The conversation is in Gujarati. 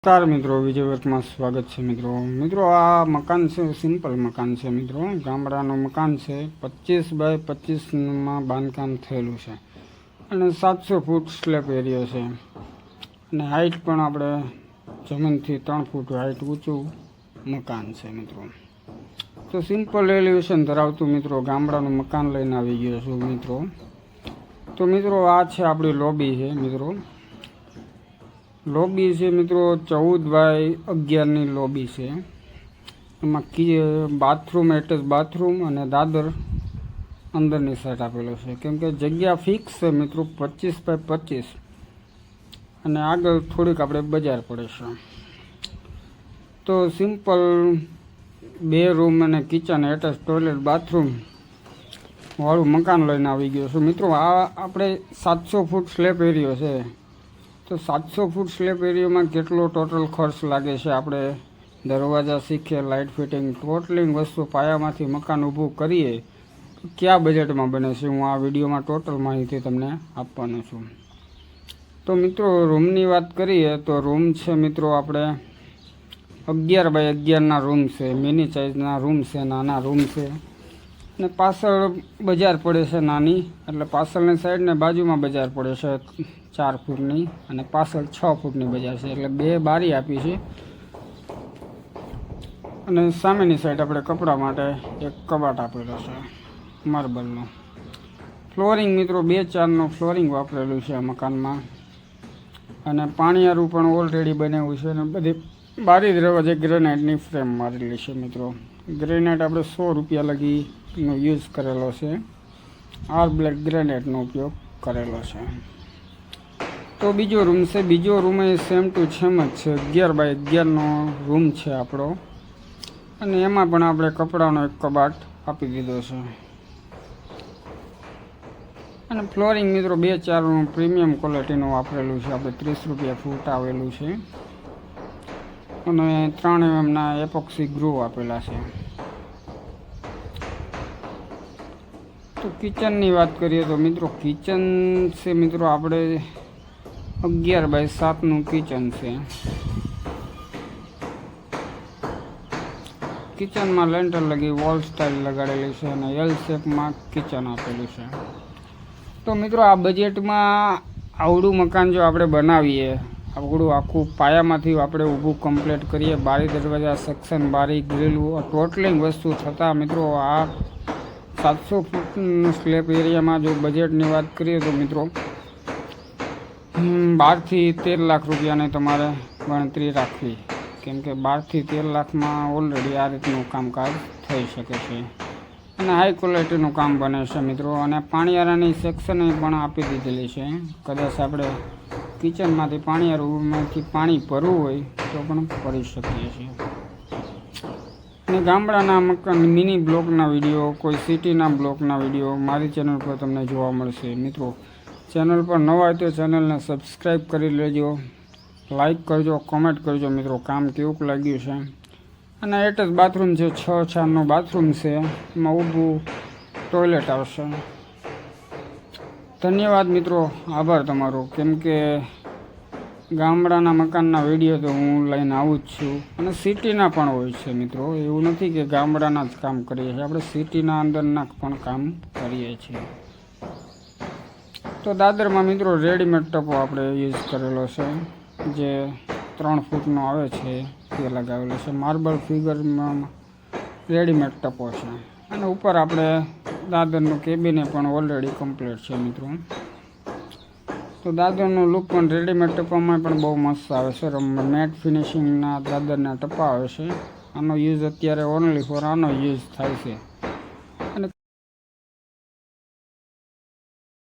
નમસ્કાર મિત્રો, વિજય વર્કમાં સ્વાગત છે મિત્રો આ મકાન છે, સિમ્પલ મકાન છે મિત્રો, ગામડાનું મકાન છે, 25 બાય 25માં બાંધકામ થયેલું છે અને 700 ફૂટ સ્લેબ એરિયો છે અને હાઇટ પણ આપણે જમીનથી 3 ફૂટ હાઇટ ઊંચું મકાન છે મિત્રો. તો સિમ્પલ એલિવેશન ધરાવતું મિત્રો ગામડાનું મકાન લઈને આવી ગયો છું મિત્રો. તો મિત્રો આ છે આપણી લોબી છે મિત્રો. લોબી છે મિત્રો 14 બાય 11ની લોબી છે. એમાં બાથરૂમ એટેચ બાથરૂમ અને દાદર અંદરની સાઈડ આપેલો છે, કેમ કે જગ્યા ફિક્સ છે મિત્રો 25 બાય 25 અને આગળ થોડીક આપણે બજાર પડે છે. તો સિમ્પલ 2 રૂમ અને કિચન એટેચ ટોયલેટ બાથરૂમ વાળું મકાન લઈને આવી ગયો છું મિત્રો. આ આપણે 700 ફૂટ સ્લેબ એરિયો છે. તો 700 ફૂટ સ્લેબ એરિયામાં કેટલો ટોટલ ખર્ચ લાગે છે, આપણે દરવાજા શીખીએ, લાઇટ ફિટિંગ, ટોટલિંગ વસ્તુ પાયામાંથી મકાન ઊભું કરીએ તો કયા બજેટમાં બને છે, હું આ વિડીયોમાં ટોટલ માહિતી તમને આપવાનો છું. તો મિત્રો રૂમની વાત કરીએ તો રૂમ છે મિત્રો આપણે 11 બાય 11ના રૂમ છે, મિની સાઇઝના રૂમ છે, નાના રૂમ છે અને પાછળ બજાર પડે છે નાની, એટલે પાછળની સાઈડ ને બાજુમાં બજાર પડે છે 4 ફૂટની અને પાછળ 6 ફૂટની બજાર છે, એટલે 2 બારી આપી છે અને સામેની સાઈડ આપણે કપડા માટે એક કબાટ આપેલો છે માર્બલનો. ફ્લોરિંગ મિત્રો 2-4નો ફ્લોરિંગ વાપરેલું છે આ મકાનમાં અને પાણીયારું પણ ઓલરેડી બનાવ્યું છે અને બધી બારી દરવાજે ગ્રેનાઇટની ફ્રેમ મારેલી છે મિત્રો. ગ્રેનાઇટ આપણે 100 રૂપિયા લગીનો યુઝ કરેલો છે, આર બ્લેક ગ્રેનાઇટનો ઉપયોગ કરેલો છે. તો બીજો રૂમ છે, બીજો રૂમ એ સેમ ટુ સેમ જ છે, 11 બાય 11નો રૂમ છે આપણો અને એમાં પણ આપણે કપડાનો એક કબાટ આપી દીધો છે અને ફ્લોરિંગ મિત્રો 2-4નું પ્રીમિયમ ક્વોલિટીનું વાપરેલું છે, આપણે 30 રૂપિયા ફૂટ આવેલું છે અને 3 mmના એપોક્સી ગ્રુવ આપેલા છે. તો કિચનની વાત કરીએ તો મિત્રો કિચન છે મિત્રો આપણે 11 બાય 7નું કિચન છે. કિચનમાં લેન્ટર લગી વોલ સ્ટાઇલ લગાડેલી છે અને એલ શેપમાં કિચન આપેલું છે. તો મિત્રો આ બજેટમાં આવડું મકાન જો આપણે બનાવીએ, આવડું આખું પાયામાંથી આપણે ઊભું કમ્પ્લીટ કરીએ, બારી દરવાજા સેક્શન બારી ગ્રીલું ટોટલિંગ વસ્તુ થતાં મિત્રો આ 700 ફૂટનું સ્લેબ એરિયામાં જો બજેટની વાત કરીએ તો મિત્રો 12 થી 13 લાખ રૂપિયાની તમારે ગણતરી રાખવી, કેમ કે 12 થી 13 લાખમાં ઓલરેડી આ રીતનું કામકાજ થઈ શકે છે અને હાઈ ક્વોલિટીનું કામ બને છે મિત્રો. અને પાણીયારાની સેક્શન પણ આપી દીધેલી છે, કદાચ આપણે કિચનમાંથી પાણીયારામાંથી પાણી ભરવું હોય તો પણ ભરી શકીએ છીએ. અને ગામડાના મકાન મિની બ્લોકના વિડીયો, કોઈ સિટીના બ્લોકના વિડીયો મારી ચેનલ પર તમને જોવા મળશે મિત્રો. ચેનલ પર નવા હોય તો ચેનલને સબસ્ક્રાઈબ કરી લેજો, લાઈક કરજો, કોમેન્ટ કરજો મિત્રો કામ કેવું લાગ્યું છે. અને એટેચ બાથરૂમ છે, 6-4નું બાથરૂમ છે, એમાં ઊભું ટોયલેટ આવશે. ધન્યવાદ મિત્રો, આભાર તમારો, કેમ કે ગામડાના મકાનના વિડીયો તો હું લઈને આવું જ છું અને સિટીના પણ હોય છે મિત્રો. એવું નથી કે ગામડાના જ કામ કરીએ છીએ, આપણે સિટીના અંદરના પણ કામ કરીએ છીએ. તો દાદરમાં મિત્રો રેડીમેડ ટપો આપણે યુઝ કરેલો છે, જે 3 ફૂટનો આવે છે તે લગાવેલો છે. માર્બલ ફિગરમાં રેડીમેડ ટપો છે અને ઉપર આપણે દાદરનું કેબિને પણ ઓલરેડી કમ્પ્લીટ છે મિત્રો. તો દાદરનું લુક પણ રેડીમેડ ટપામાં પણ બહુ મસ્ત આવે છે. મેટ ફિનિશિંગના દાદરના ટપા આવે છે. આનો યુઝ અત્યારે ઓનલી ફોર આનો યુઝ થાય છે.